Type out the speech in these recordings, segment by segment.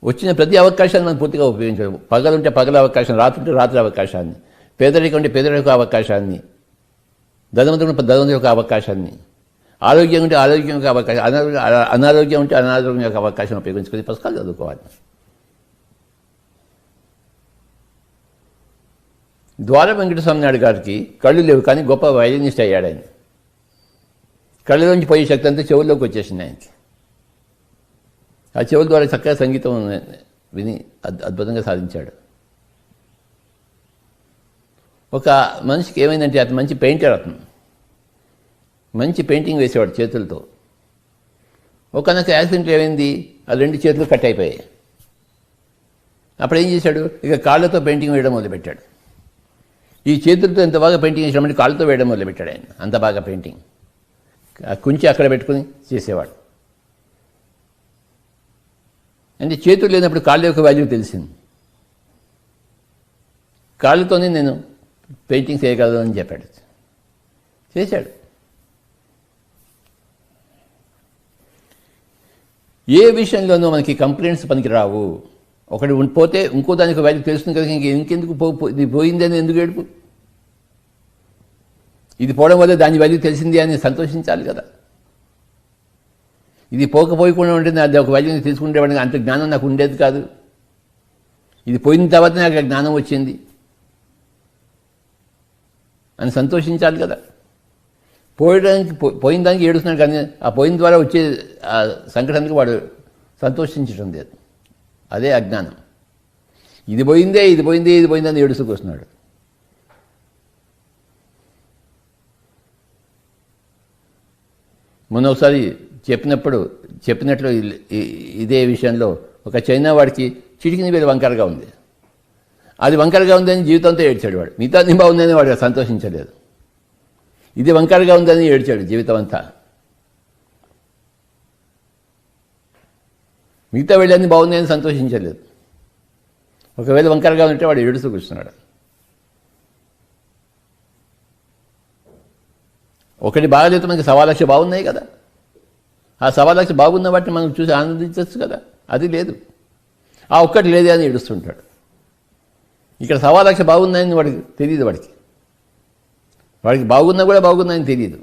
వచ్చిన ప్రతి అవకాశాన్ని మనం పూర్తిగా ఉపయోగించడం. పగలుంటే పగల అవకాశం, రాత్రి ఉంటే రాత్రి అవకాశాన్ని, పేదరికం ఉంటే పేదరిక అవకాశాన్ని, ధనవంతుడు ఉంటే ధనవంతుడి యొక్క అవకాశాన్ని, ఆరోగ్యం ఉంటే ఆరోగ్యం యొక్క అవకాశం, అనారోగ్యం ఉంటే అనారోగ్యం యొక్క అవకాశం ఉపయోగించుకొని పుస్తకాలు చదువుకోవాలి. ద్వార వెంకటస్వామి నాయుడు గారికి కళ్ళు లేవు, కానీ గొప్ప వయలినిస్ట్ అయ్యాడు ఆయన. కళ్ళలోంచి పోయే శక్తి అంతా చెవుల్లోకి వచ్చేసింది ఆయనకి. ఆ చెవుల ద్వారా చక్కగా సంగీతం విని అద్భుతంగా సాధించాడు. ఒక మనిషికి ఏమైందంటే అతను మంచి పెయింటర్, అతను మంచి పెయింటింగ్ వేసేవాడు చేతులతో. ఒకనొక యాక్సిడెంట్ ఏమైంది, ఆ 2 చేతులు కట్ అయిపోయాయి. అప్పుడు ఏం చేశాడు, ఇక కాళ్ళతో పెయింటింగ్ వేయడం మొదలుపెట్టాడు. ఈ చేతులతో ఎంత బాగా పెయింటింగ్ వేసామంటే కాళ్ళతో వేయడం మొదలుపెట్టాడు ఆయన. అంత బాగా పెయింటింగ్ కుంచి అక్కడ పెట్టుకుని చేసేవాడు. అంటే చేతులు లేనప్పుడు కాళ్ళ యొక్క వాల్యూ తెలిసింది. కాళ్ళతోనే నేను పెయింటింగ్ చేయగలను అని చెప్పాడు, చేశాడు. ఏ విషయంలోనూ మనకి కంప్లైంట్స్ పనికి రావు. ఒకటి పోతే ఇంకో దానికి వాల్యూ తెలుస్తుంది కదా, ఇంకెందుకు ఇది పోయిందని ఎందుకు ఏడుపు? ఇది పోవడం వల్ల దాని వాల్యూ తెలిసింది అని సంతోషించాలి కదా. ఇది పోకపోయకుండా ఉంటే అది ఒక వాల్యూని తీసుకుంటేవాడికి అంత జ్ఞానం నాకు ఉండేది కాదు. ఇది పోయిన తర్వాత నాకు జ్ఞానం వచ్చింది అని సంతోషించాలి కదా. పోయిన దానికి ఏడుస్తున్నాడు, కానీ ఆ పోయిన ద్వారా వచ్చే ఆ సంకటానికి వాడు సంతోషించడం లేదు. అదే అజ్ఞానం. ఇది పోయిందే అని ఏడుస్తూ వస్తున్నాడు. మొన్న ఒకసారి చెప్పినట్లు ఇదే విషయంలో ఒక చైనా వాడికి చిటికిన వేలు వంకరగా ఉంది. అది వంకరగా ఉందని జీవితంతో ఏడ్చాడు వాడు. మిగతా అన్ని బాగుందని వాడు సంతోషించలేదు. ఇది వంకరగా ఉందని ఏడ్చాడు జీవితం అంతా. మిగతా వెళ్ళని బాగుందని సంతోషించలేదు. ఒకవేళ వంకరగా ఉంటే వాడు ఏడుస్తూ కూర్చున్నాడు. ఒకటి బాగలేదు, మనకి 1,00,000 బాగున్నాయి కదా. ఆ 1,00,000 బాగున్న వాటిని మనం చూసి ఆనందించవచ్చు కదా. అది లేదు, ఆ ఒక్కటి లేదే అని ఏడుస్తుంటాడు. ఇక్కడ 1,00,000 బాగున్నాయని వాడికి తెలియదు. వాడికి బాగున్నా కూడా బాగున్నాయని తెలియదు.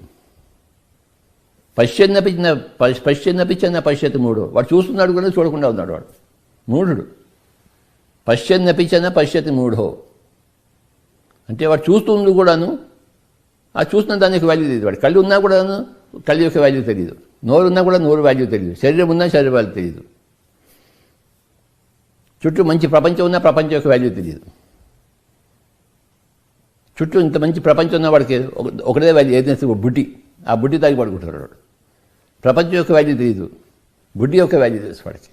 పశ్యన్నపిచ్చన్న పశ్యత్ మూడో. వాడు చూస్తున్నాడు కూడా చూడకుండా ఉన్నాడు. వాడు మూఢుడు. పశ్యన్నపిచ్చన్న పశ్యత్ మూఢో అంటే వాడు చూస్తుంది కూడాను, ఆ చూస్తున్న దాని యొక్క వాల్యూ తెలియదు. వాడు కళ్ళు ఉన్నా కూడాను కళ్ళు యొక్క వాల్యూ తెలియదు. నోరు ఉన్నా కూడా నోరు వాల్యూ తెలియదు. శరీరం ఉన్నా శరీర వాల్యూ తెలియదు. చుట్టూ మంచి ప్రపంచం ఉన్నా ప్రపంచం యొక్క వాల్యూ తెలియదు. చుట్టూ ఇంత మంచి ప్రపంచం ఉన్న వాడికి ఒకటే వాల్యూ ఏదైతే బుడ్డి, ఆ బుడ్డి తాగి పడుకుంటారు వాడు. ప్రపంచం యొక్క వాల్యూ తెలియదు, బుడ్డి యొక్క వాల్యూ తెలుసు వాడికి.